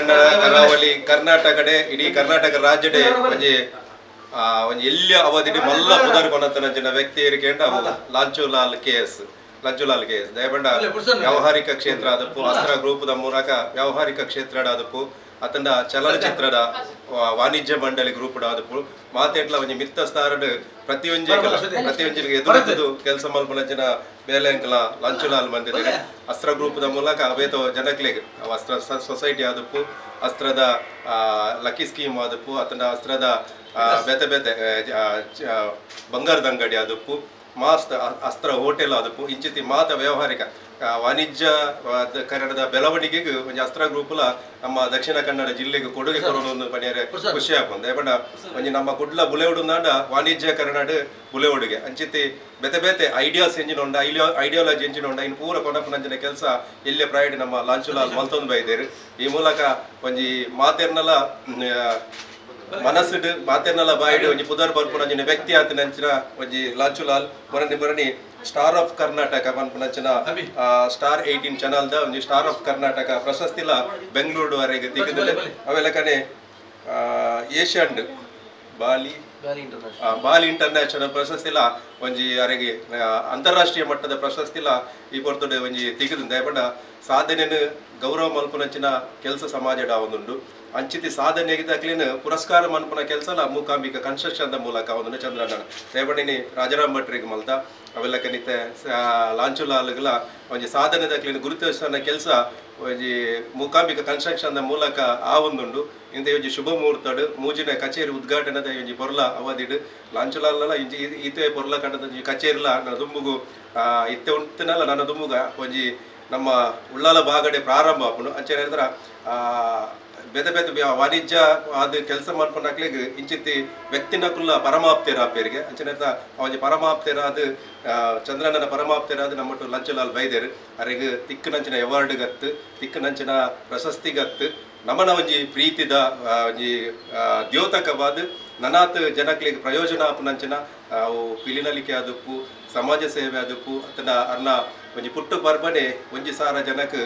ಕರಾವಳಿ ಕರ್ನಾಟಕಡೆ ಇಡೀ ಕರ್ನಾಟಕ ರಾಜ್ಯಡೆ ಒಂಜಿ ಒಂಜಿ ಎಲ್ಲಿ ಅವಧಿಡಿ ಮಲ್ಲ ಪುದರ್ ಕೊನಂತನಂಚಿನ ವ್ಯಕ್ತಿ ಇರಿಕೆಂಡ ಲಾಂಚುಲಾಲ್ KS ದಯಪಂಡ ವ್ಯಾವಹಾರಿಕ ಕ್ಷೇತ್ರ ಆದಪ್ಪು ಅಸ್ತ್ರ ಗ್ರೂಪದ ಮೂಲಕ ವ್ಯಾವಹಾರಿಕ ಕ್ಷೇತ್ರ ಆದಪ್ಪು ಅತಂಡ ಚಲನಚಿತ್ರದ ವಾಣಿಜ್ಯ ಮಂಡಳಿ ಗ್ರೂಪ್ ಆದಪ್ಪು ಮಾತೆಟ್ಲ ಒಂಜಿ ಮಿತ್ತ ಸ್ತಾರಡ್ ಪ್ರತಿಯೊಂಜಿಗೆ ಎದುರು ಕೆಲಸ ಮಲ್ಪನಂಚಿನ ಬೇಲೆ ಅಂಕಲ ಲಂಚುಲಾಲ್ ಬಂದಿದ್ದಾರೆ ಅಸ್ತ್ರ ಗ್ರೂಪದ ಮೂಲಕ ಅವೇತೋ ಜನಕ್ಲೆಗ್ ಅಸ್ತ್ರ ಸೊಸೈಟಿ ಆದಪ್ಪು ಅಸ್ತ್ರದ ಲಕ್ಕಿ ಸ್ಕೀಮ್ ಆದಪ್ಪು ಅತಂಡ ಅಸ್ತ್ರದ ಬೇತೆ ಬೇತೆ ಬಂಗಾರದ ಅಂಗಡಿ ಆದಪ್ಪು ಮಾಸ್ತ್ ಅಸ್ತ್ರ ಹೋಟೆಲ್ ಆದಪ್ಪು ಇಂಚಿತಿ ಮಾತ ವ್ಯಾವಹಾರಿಕ ವಾಣಿಜ್ಯ ಕನ್ನಡದ ಬೆಳವಣಿಗೆಗೆ ಒಂದು ಅಸ್ತ್ರ ಗ್ರೂಪುಲ ನಮ್ಮ ದಕ್ಷಿಣ ಕನ್ನಡ ಜಿಲ್ಲೆಗೆ ಕೊಡುಗೆ ಕೊರೋನು ಪಣಿಯರೆ ಖುಷಿ ಆಗ್ಬೋದು ಯಾಕಂಡ ಒಂಜಿ ನಮ್ಮ ಕುಡ್ಲ ಬುಲೆವುಡುಂದಾಂಡ ವಾಣಿಜ್ಯ ಕನ್ನಡ ಬುಲೆವುಡಿಗೆ ಅಂಚಿತಿ ಬೇತೆ ಬೇತೆ ಐಡಿಯಾಸ್ ಎಂಜಿನ ಐಡಿಯಾಲಜಿ ಎಂಜಿನ ಇನ್ನು ಪೂರ ಕೊನಪನಂಚಿನ ಕೆಲಸ ಎಲ್ಲೇ ಪ್ರಾಯಡ್ ನಮ್ಮ ಲಾಂಚುಲಾಲ್ ಮಲ್ತೊಂದು ಬೈದೇರು ಈ ಮೂಲಕ ಒಂಜಿ ಮಾತೆರ್ನಲ ಮನಸ್ಸು ಮಾತೆರ್ನಲ ಬಾಯಿಡು ಒಂಜಿ ಪುದರ್ ಬರ್ಪುನಂಚಿನ ವ್ಯಕ್ತಿ ಆತ ನಂಚಿನ ಒಂಜಿ ಲಾಂಚುಲಾಲ್ ಬರನಿ ಸ್ಟಾರ್ ಆಫ್ ಕರ್ನಾಟಕ ಪನ್ಪುನಂಚಿನ ಸ್ಟಾರ್ 18 ಚಾನಲ್ದ ಒಂಜಿ ಸ್ಟಾರ್ ಆಫ್ ಕರ್ನಾಟಕ ಪ್ರಶಸ್ತಿಲ ಬೆಂಗಳೂರು ವರೆಗೆ ತೆಗೆದಿದೆ ಅವೆಲ್ಲಕನೆ ಏಷ್ಯನ್ ಬಾಲಿ ಇಂಟರ್ನ್ಯಾಷನಲ್ ಪ್ರಶಸ್ತಿಲ ಒಂಜಿ ಅರೆಗೆ ಅಂತಾರಾಷ್ಟ್ರೀಯ ಮಟ್ಟದ ಪ್ರಶಸ್ತಿಲ ಈ ಪೊರ್ತುಡೆ ಒಂಜಿ ತೆಗೆದು ದಯಪಂಡ ಸಾಧನೆಯನ್ನು ಗೌರವ ಮಲ್ಪುನಂಚಿನ ಕೆಲಸ ಸಮಾಜಡ ಒಂದುಂಡು ಅಂಚಿತಿ ಸಾಧನೆಗೆ ತಕ್ಲಿನ ಪುರಸ್ಕಾರ ಮನ್ಪುನ ಕೆಲಸ ಮೂಕಾಂಬಿಕಾ ಕನ್ಸ್ಟ್ರಕ್ಷನ್ ಮೂಲಕ ಒಂದು ಚಂದ್ರಣ್ಣ ರೇವಣಿನಿ ರಾಜಾರಾಮ್ ಭಟ್ರಿಗೆ ಮಲ್ತ ಅವೆಲ್ಲ ಕನಿತೆ ಲಾಂಚುಲಾಲ್ಗಳ ಒಂಜಿ ಸಾಧನೆ ತಕ್ಲಿನ ಗುರುತಿಸನ ಕೆಲಸ ಒಂಜಿ ಮೂಕಾಂಬಿಕಾ ಕನ್ಸ್ಟ್ರಕ್ಷನ್ ಮೂಲಕ ಆ ಒಂದುಂಡು ಇಂದ ಒಂಜಿ ಶುಭ ಮುಹೂರ್ತಡು ಮೂಜಿನ ಕಚೇರಿ ಉದ್ಘಾಟನೆದ ಒಂಜಿ ಪೊರ್ಲ ಅವಧಿಡು ಲಾಂಚುಲಾಲ್ ಇಂಜಿ ಈತೆ ಪೊರ್ಲ ಕಂಡದ ಕಚೇರಿಲ ನನ್ನ ದುಂಬುಗು ಇತ್ತೆ ಉಂಟನಲ್ಲ ನನ್ನ ದುಂಬುಗ ಒಂಜಿ ನಮ್ಮ ಉಳ್ಳಾಲ ಬಾಗಡೆ ಪ್ರಾರಂಭ ಆಪುಂಡು ಅಂಚೆ ಹೇಳಿದ್ರೆ ಬೇತೆ ಬೇತೆ ವಾಣಿಜ್ಯ ಅದು ಕೆಲಸ ಮಾಡ್ಕೊಂಡಾಗ್ಲಿಗೆ ಇಂಚಿತಿ ವ್ಯಕ್ತಿನಕುಲ್ಲ ಪರಮಾಪ್ತಿರ ಪೇರಿಗೆ ಅಂಚೆನೇತ ಅವಜಿ ಪರಮಾಪ್ತಿರ ಅದು ಚಂದ್ರಣ್ಣನ ಪರಮಾಪ್ತಿರ ಅದು ನಮ್ಮಟ್ಟು ಲಂಚಲಾಲ್ ಬೈದೇರು ಅರೆಗೆ ತಿಕ್ಕನಂಚಿನ ಅವಾರ್ಡ್ ಗತ್ತು ತಿಕ್ಕನಂಚಿನ ಪ್ರಶಸ್ತಿ ಗತ್ತು ನಮ್ಮನ ಒಂಜಿ ಪ್ರೀತಿದ ಒಂಜಿ ದ್ಯೋತಕವಾದ ನನಾತ್ ಜನಕ್ಲಿಗೆ ಪ್ರಯೋಜನ ಆಪುನಂಚಿನ ಅವು ಪಿಲಿನಲಿಕೆ ಆದಪ್ಪು ಸಮಾಜ ಸೇವೆ ಆದಪ್ಪು ಅತನ ಅರ್ನ ಒಂಜಿ ಪುಟ್ಟು ಪರ್ಬನೆ ಒಂಜಿ ಸಾರ ಜನಕ್ಕೆ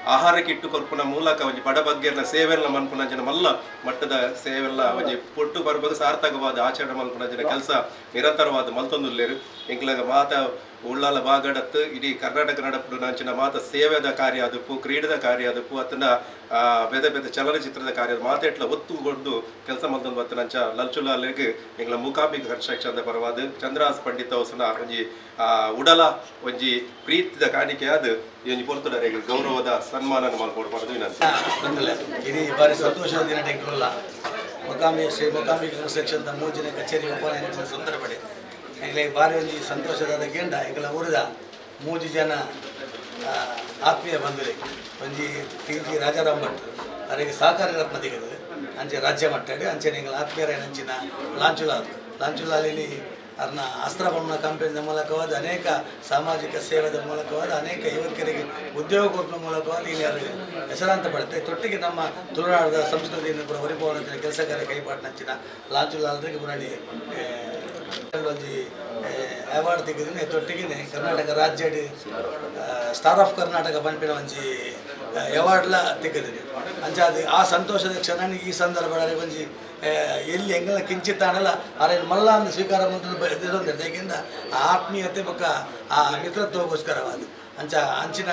ಆಹಾರ ಕಿಟ್ಟು ಕೊರ್ಪುನ ಮೂಲಕ ಒಂಜಿ ಬಡಬಗ್ಗೆರ್ನ ಸೇವೆಲ್ಲ ಮನ್ಪುನಂಚಿನ ಮಲ್ಲ ಮಟ್ಟದ ಸೇವೆಲ್ಲ ಒಂಜಿ ಪೊಟ್ಟು ಬರ್ಬಗ ಸಾರ್ಥಕವಾದ ಆಚರಣೆ ಮಲ್ಪುನಂಚಿನ ಕೆಲಸ ನಿರಂತರವಾದ ಮಲ್ತೊಂದುಲ್ಲೇರು ಎಂಕ್ಲಾಗ ಮಾತ ಉಳ್ಳಾಲ ಬಾಗಡತ್ತು ಇಡೀ ಕರ್ನಾಟಕ ನಡಪುನಂಚಿನ ಮಾತ ಸೇವೆದ ಕಾರ್ಯ ಆದಪ್ಪು ಕ್ರೀಡದ ಕಾರ್ಯ ಆದಪ್ಪು ಅತನ ಬೇತೆ ಬೇತೆ ಚಲನಚಿತ್ರದ ಕಾರ್ಯ ಮಾತೆಟ್ಲ ಒತ್ತುಗೊಂಡು ಕೆಲಸ ಮಲ್ತೊಂದು ಬತ್ತನಂಚ ಲಂಚುಲಾಲ್ಗೆ ಎಂಗ್ಲ ಮೂಕಾಂಬಿಕಾ ಕನ್ಸ್ಟ್ರಕ್ಷನ್ ಪರವಾದ ಚಂದ್ರಾಸ್ ಪಂಡಿತ ಅವಸನ ಒಂಜಿ ಉಡಲ ಒಂಜಿ ಪ್ರೀತಿದ ಕಾಣಿಕೆಯಾದ ಈ ಒಂಜಿ ಪೊರ್ತುಡರಿಗೆ ಗೌರವದ ಸನ್ಮಾನ ಮಾಡ್ಕೊಡ್ಬಾರ್ದು ವಿನಂತಿ ಇಡೀ ಬಾರಿ ಸಂತೋಷದ ದಿನ ಟೆಂಕ್ರಲ್ಲ ಶ್ರೀ ಮೂಕಾಂಬಿಕಾ ಕನ್ಸ್ಟ್ರಕ್ಷನ್ ಮೂಜಿನ ಕಚೇರಿ ಓಪನ್ ಸಂದರ್ಭಡೆ ಎಂಗ್ಲೆ ಬಾರಿ ಒಂಜಿ ಸಂತೋಷದ ಗೆಂಡ ಎಂಗ್ಲ ಊರಿದ ಮೂಜಿ ಜನ ಆತ್ಮೀಯ ಬಂಧುಲೆ ಒಂಜಿ TG ರಾಜಾರಾಮ್ ಭಟ್ ಅವರಿಗೆ ಸಹಕಾರಿ ರತ್ನ ತೆಗೆದು ಅಂಚೆ ರಾಜ್ಯ ಮಟ್ಟಡೆ ಅಂಚೆ ಎಂಗ್ಲ ಆತ್ಮೀಯರ ಅಂಚಿನ ಲಾಂಚುಲಾಲಿ ಅದನ್ನ ಅಸ್ತ್ರ ಬಣ್ಣ ಕಂಪನಿಯ ಮೂಲಕವಾದ ಅನೇಕ ಸಾಮಾಜಿಕ ಸೇವೆದ ಮೂಲಕವಾದ ಅನೇಕ ಯುವಕರಿಗೆ ಉದ್ಯೋಗ ಕೊಡುವ ಮೂಲಕವಾದ ಇಲ್ಲಿ ಹೆಸರಾಂತ ಪಡುತ್ತೆ ತೊಟ್ಟಿಗೆ ನಮ್ಮ ತುಳುನಾಡದ ಸಂಸ್ಕೃತಿಯನ್ನು ಕೂಡ ಹೊರಿಪೋವನ ಕೆಲಸ ಕಾರ್ಯ ಕೈಪಾಟಿನಂಚಿನ ಲಾಂಚುಲಾಲ್ರಿಗೆ ಪುರಾಣಿ ಒಂಜಿ ಅವಾರ್ಡ್ ತೆಗೆದ್ರೆ ತೊಟ್ಟಿಗೆ ಕರ್ನಾಟಕ ರಾಜ್ಯ ಸ್ಟಾರ್ ಆಫ್ ಕರ್ನಾಟಕ ಪಂಪಿನ ಒಂಜಿ ಅವಾರ್ಡ್ಲ ತೆಗೆದಿದೆ ಅಂಚೆ ಅದು ಆ ಸಂತೋಷದ ಕ್ಷಣ ಈ ಸಂದರ್ಭದಲ್ಲಿ ಒಂಜಿ ಎಲ್ಲಿ ಹೆಂಗೆಲ್ಲ ಕಿಂಚಿತ್ತಾನಲ್ಲ ಅರೆ ಮಲ್ಲ ಅಂದು ಸ್ವೀಕಾರ ಮಾಡಿದ್ರೆ ಏಕೆಂದ ಆ ಆತ್ಮೀಯತೆ ಬೊಕ್ಕ ಆ ಮಿತ್ರತ್ವಗೋಸ್ಕರವಾದ ಅಂಚಿನ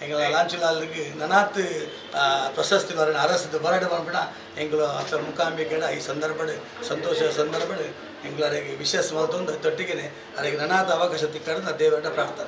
ಎಂಗಳ ಲಾಂಚುಲಾಲ್ಗೆ ನನಾತ್ ಪ್ರಶಸ್ತಿ ಅರಸದು ಬರಡು ಪಂಪಿನ ಎಂಗಳು ಅತ್ತ ಮೂಕಾಂಬಿಕೆಡ ಈ ಸಂದರ್ಭಡೆ ಸಂತೋಷ ಸಂದರ್ಭಡೆ ಎಂಗಳರಿಗೆ ವಿಶೇಷ ಮಲ್ತೊಂದು ತೊಟ್ಟಿಗೆ ಅರೆಗೆ ನನಾತ್ ಅವಕಾಶ ತಿಕ್ಕಡ ದೇವರ ಪ್ರಾರ್ಥನೆ